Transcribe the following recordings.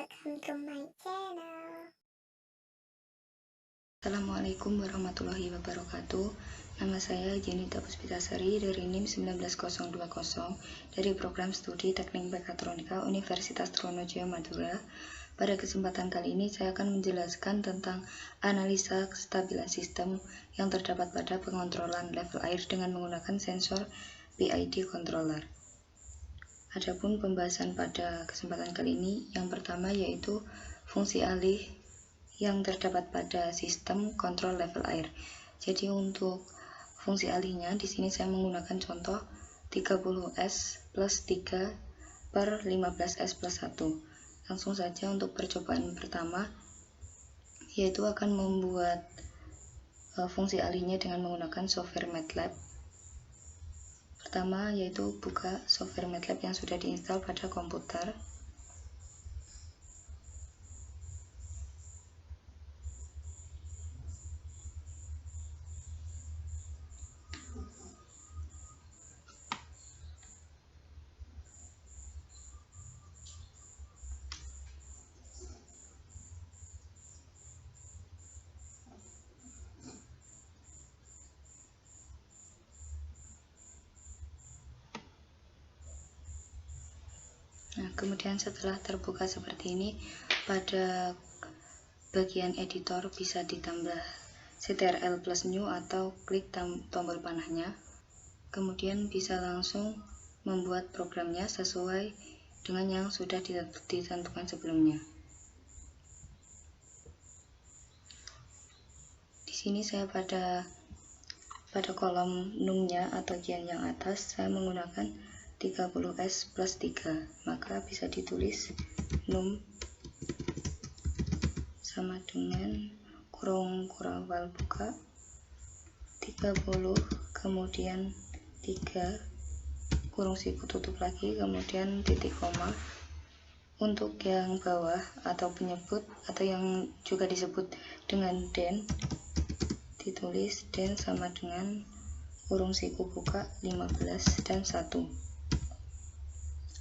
welcome to my channel. Assalamualaikum warahmatullahi wabarakatuh. Nama saya Jenita Puspitasari dari NIM 19020 dari Program Studi Teknik Mekatronika Universitas Trunojoyo Madura. Pada kesempatan kali ini saya akan menjelaskan tentang analisa kestabilan sistem yang terdapat pada pengontrolan level air dengan menggunakan sensor PID controller. Adapun pembahasan pada kesempatan kali ini yang pertama yaitu fungsi alih yang terdapat pada sistem kontrol level air. Jadi untuk fungsi alihnya di sini saya menggunakan contoh 30S plus 3 per 15S plus 1. Langsung saja untuk percobaan pertama, yaitu akan membuat fungsi alihnya dengan menggunakan software MATLAB. Pertama yaitu buka software MATLAB yang sudah diinstal pada komputer. Nah, kemudian setelah terbuka seperti ini, pada bagian editor bisa ditambah Ctrl plus new atau klik tombol panahnya. Kemudian bisa langsung membuat programnya sesuai dengan yang sudah ditentukan sebelumnya. Di sini saya pada kolom num-nya atau gen yang atas saya menggunakan 30S plus 3, maka bisa ditulis num sama dengan kurung kurawal buka 30 kemudian 3 kurung siku tutup lagi kemudian titik koma. Untuk yang bawah atau penyebut atau yang juga disebut dengan den, ditulis den sama dengan kurung siku buka 15 dan 1.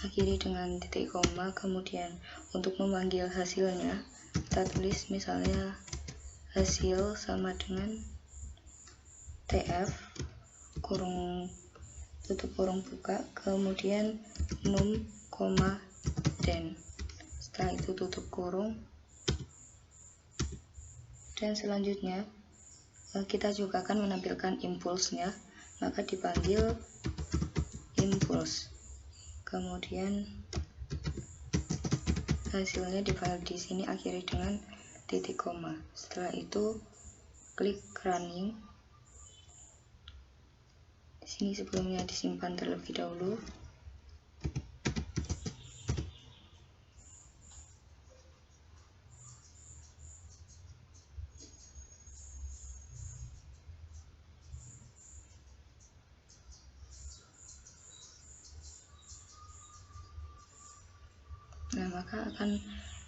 Akhiri dengan titik koma. Kemudian untuk memanggil hasilnya kita tulis misalnya hasil sama dengan TF kurung tutup kurung buka kemudian num koma den, setelah itu tutup kurung, dan selanjutnya kita juga akan menampilkan impulsnya, maka dipanggil impuls. Kemudian hasilnya di file di sini akhiri dengan titik koma. Setelah itu klik running. Di sini sebelumnya disimpan terlebih dahulu. Nah, maka akan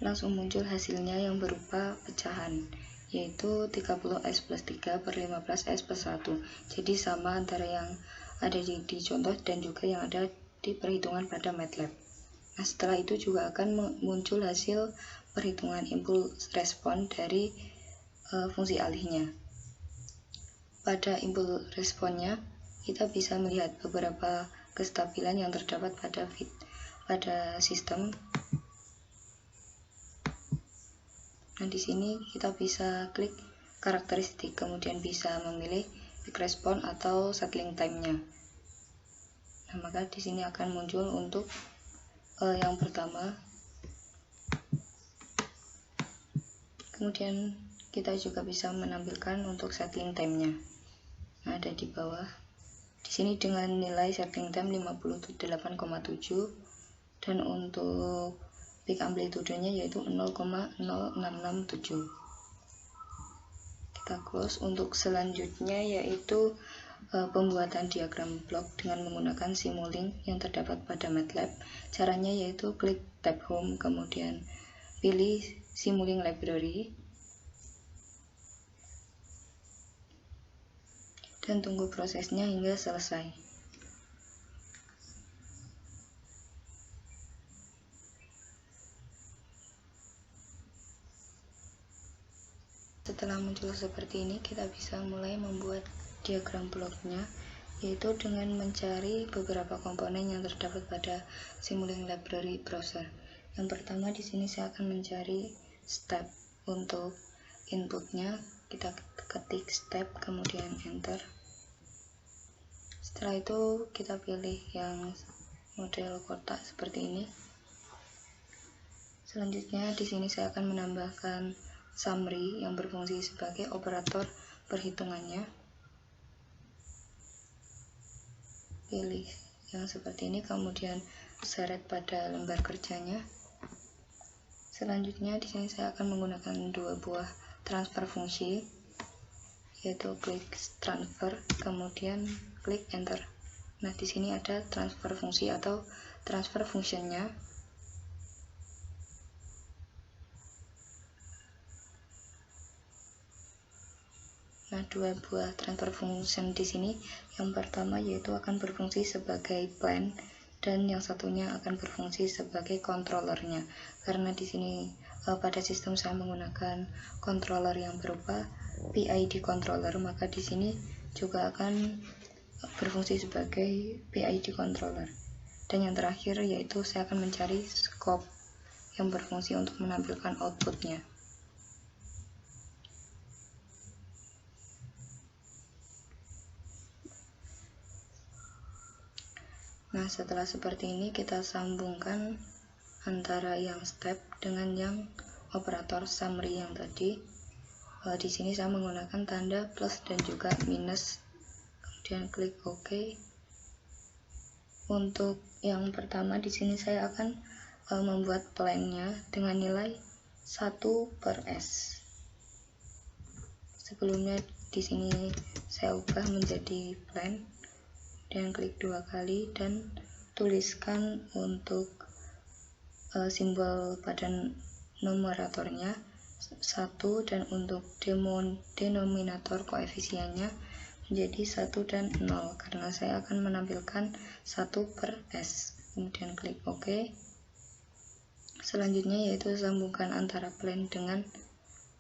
langsung muncul hasilnya yang berupa pecahan, yaitu 30S plus 3 per 15S plus 1. Jadi sama antara yang ada di contoh dan juga yang ada di perhitungan pada MATLAB. Nah, setelah itu juga akan muncul hasil perhitungan impuls respon dari fungsi alihnya. Pada impuls responnya, kita bisa melihat beberapa kestabilan yang terdapat pada sistem. Nah, di sini kita bisa klik karakteristik, kemudian bisa memilih peak response atau settling time-nya. Nah, maka di sini akan muncul untuk yang pertama. Kemudian kita juga bisa menampilkan untuk settling time-nya. Nah, ada di bawah. Di sini dengan nilai settling time 58,7 dan untuk peak amplitude-nya yaitu 0,0667. Kita close. Untuk selanjutnya yaitu pembuatan diagram blok dengan menggunakan Simulink yang terdapat pada MATLAB. Caranya yaitu klik tab home, kemudian pilih Simulink library dan tunggu prosesnya hingga selesai. setelah muncul seperti ini, kita bisa mulai membuat diagram bloknya, yaitu dengan mencari beberapa komponen yang terdapat pada Simulink Library Browser. Yang pertama di sini saya akan mencari step. Untuk inputnya kita ketik step kemudian enter. Setelah itu kita pilih yang model kotak seperti ini. Selanjutnya di sini saya akan menambahkan summary yang berfungsi sebagai operator perhitungannya. Pilih yang seperti ini, kemudian seret pada lembar kerjanya. Selanjutnya di sini saya akan menggunakan dua buah transfer fungsi, yaitu klik transfer kemudian klik enter. Nah, di sini ada transfer fungsi atau transfer functionnya. Nah, dua buah transfer function di sini, yang pertama yaitu akan berfungsi sebagai plan dan yang satunya akan berfungsi sebagai controllernya. Karena di sini pada sistem saya menggunakan controller yang berupa PID controller, maka di sini juga akan berfungsi sebagai PID controller. Dan yang terakhir yaitu saya akan mencari scope yang berfungsi untuk menampilkan outputnya. Nah, setelah seperti ini kita sambungkan antara yang step dengan yang operator summary yang tadi. Di sini saya menggunakan tanda plus dan juga minus. Kemudian klik OK. Untuk yang pertama di sini saya akan membuat plan-nya dengan nilai 1/s. Sebelumnya di sini saya ubah menjadi plan. Dan klik dua kali dan tuliskan untuk simbol pada numeratornya 1 dan untuk denominator koefisiennya menjadi 1 dan 0 karena saya akan menampilkan 1/s. Kemudian klik OK. Selanjutnya yaitu sambungkan antara plan dengan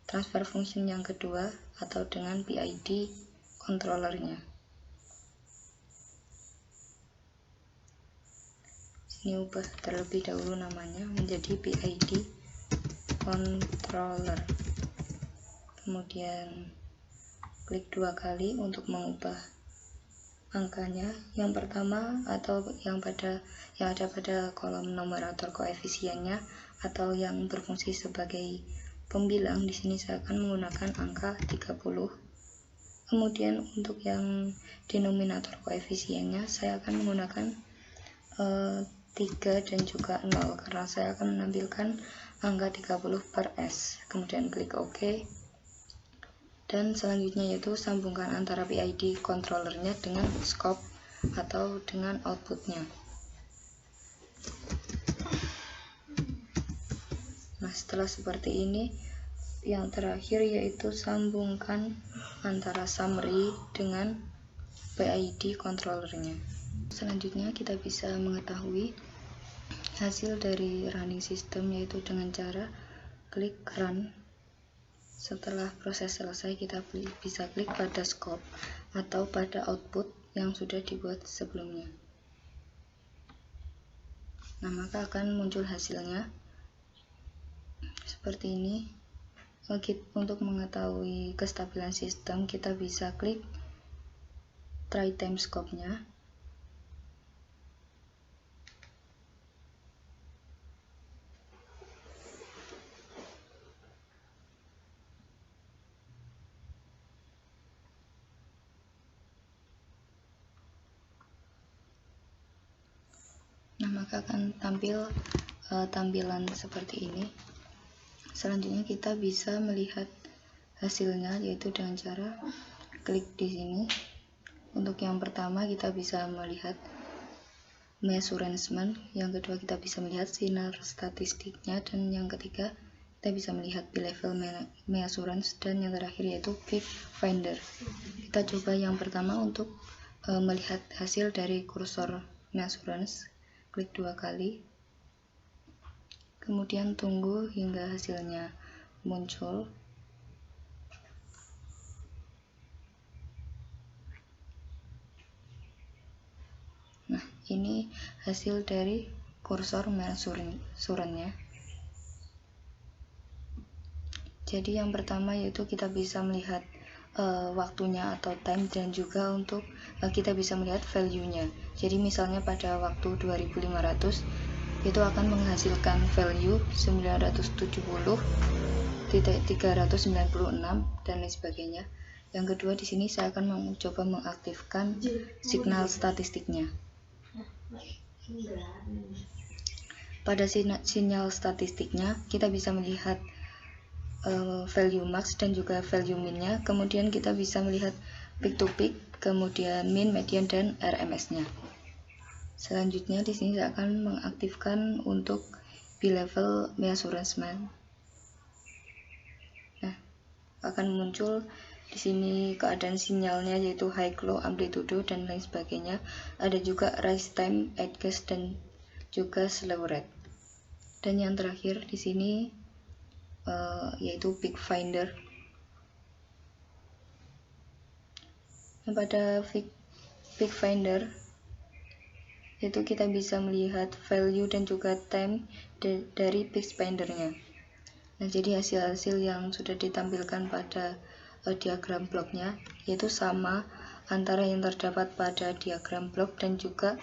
transfer function yang kedua atau dengan PID controllernya. Ini ubah terlebih dahulu namanya menjadi PID controller. Kemudian klik dua kali untuk mengubah angkanya. Yang pertama atau yang ada pada kolom numerator koefisiennya atau yang berfungsi sebagai pembilang, di sini saya akan menggunakan angka 30. Kemudian untuk yang denominator koefisiennya saya akan menggunakan 3 dan juga 0 karena saya akan menampilkan angka 30/s. Kemudian klik OK. Dan selanjutnya yaitu sambungkan antara PID controllernya dengan scope atau dengan outputnya. Nah, setelah seperti ini, yang terakhir yaitu sambungkan antara summary dengan PID controllernya. Selanjutnya kita bisa mengetahui hasil dari running system yaitu dengan cara klik run. Setelah proses selesai kita bisa klik pada scope atau pada output yang sudah dibuat sebelumnya. Nah, maka akan muncul hasilnya seperti ini. Untuk mengetahui kestabilan sistem kita bisa klik try time scope-nya. Nah, maka akan tampil tampilan seperti ini. Selanjutnya kita bisa melihat hasilnya yaitu dengan cara klik di sini. Untuk yang pertama kita bisa melihat measurement, yang kedua kita bisa melihat sinar statistiknya, dan yang ketiga kita bisa melihat B-level measurement, dan yang terakhir yaitu Quick Finder. Kita coba yang pertama untuk melihat hasil dari kursor measurement. Klik dua kali, kemudian tunggu hingga hasilnya muncul. ini hasil dari kursor measurement-nya. Jadi yang pertama yaitu kita bisa melihat waktunya atau time, dan juga untuk kita bisa melihat value-nya. Jadi misalnya pada waktu 2500 itu akan menghasilkan value 970.396 dan lain sebagainya. Yang kedua, di sini saya akan mencoba mengaktifkan signal statistiknya. Pada sinyal statistiknya kita bisa melihat value max dan juga value min-nya. Kemudian kita bisa melihat peak to peak, kemudian min, median, dan RMS-nya. Selanjutnya di sini saya akan mengaktifkan untuk B-level measurement. Nah, akan muncul di sini keadaan sinyalnya yaitu high, low, amplitude, dan lain sebagainya. Ada juga rise time, edge, dan juga slew rate. Dan yang terakhir di sini yaitu peak finder. Pada peak finder itu kita bisa melihat value dan juga time dari peak findernya. Nah, jadi hasil-hasil yang sudah ditampilkan pada diagram bloknya yaitu sama antara yang terdapat pada diagram blok dan juga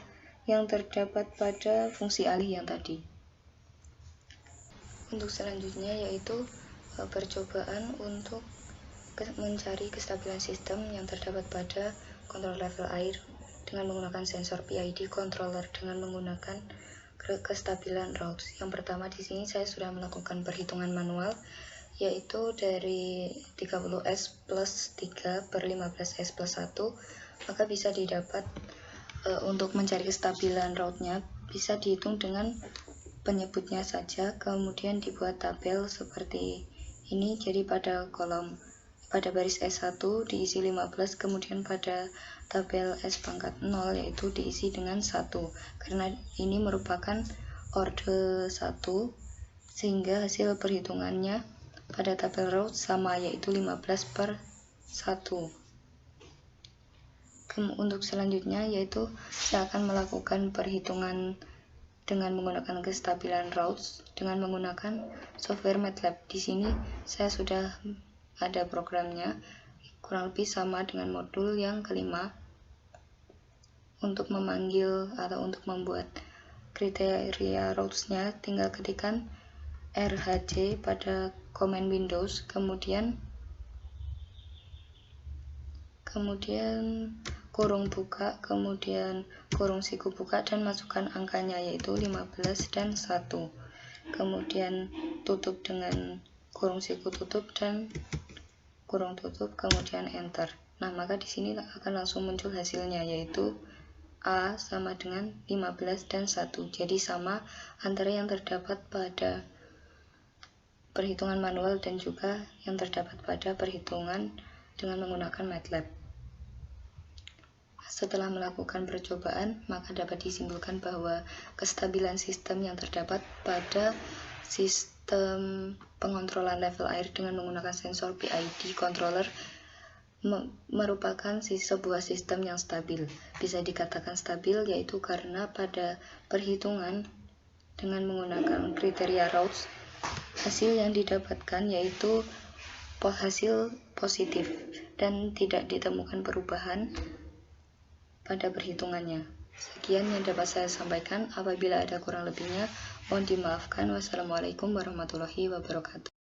yang terdapat pada fungsi alih yang tadi. Untuk selanjutnya yaitu percobaan untuk mencari kestabilan sistem yang terdapat pada kontrol level air dengan menggunakan sensor PID controller dengan menggunakan kestabilan Rhodes. Yang pertama di sini saya sudah melakukan perhitungan manual yaitu dari 30S plus 3 per 15S plus 1, maka bisa didapat untuk mencari kestabilan Rhodes-nya bisa dihitung dengan penyebutnya saja, kemudian dibuat tabel seperti ini. Jadi pada baris S1 diisi 15, kemudian pada tabel S pangkat 0 yaitu diisi dengan 1, karena ini merupakan orde 1 sehingga hasil perhitungannya pada tabel Rhodes sama yaitu 15 per 1. Untuk selanjutnya yaitu saya akan melakukan perhitungan dengan menggunakan kestabilan Rhodes dengan menggunakan software MATLAB. Di sini saya sudah ada programnya, kurang lebih sama dengan modul yang kelima. Untuk memanggil atau untuk membuat kriteria Rhodes-nya tinggal ketikkan RHC pada command Windows, kemudian kurung buka, kemudian kurung siku buka, dan masukkan angkanya yaitu 15 dan 1, kemudian tutup dengan kurung siku tutup dan kurung tutup, kemudian enter. Nah, maka di sini akan langsung muncul hasilnya yaitu A sama dengan 15 dan 1. Jadi sama antara yang terdapat pada perhitungan manual dan juga yang terdapat pada perhitungan dengan menggunakan MATLAB. Setelah melakukan percobaan, maka dapat disimpulkan bahwa kestabilan sistem yang terdapat pada sistem pengontrolan level air dengan menggunakan sensor PID controller merupakan sebuah sistem yang stabil. Bisa dikatakan stabil yaitu karena pada perhitungan dengan menggunakan kriteria Rhodes, hasil yang didapatkan yaitu hasil positif dan tidak ditemukan perubahan pada perhitungannya. Sekian yang dapat saya sampaikan. Apabila ada kurang lebihnya, mohon dimaafkan. Wassalamualaikum warahmatullahi wabarakatuh.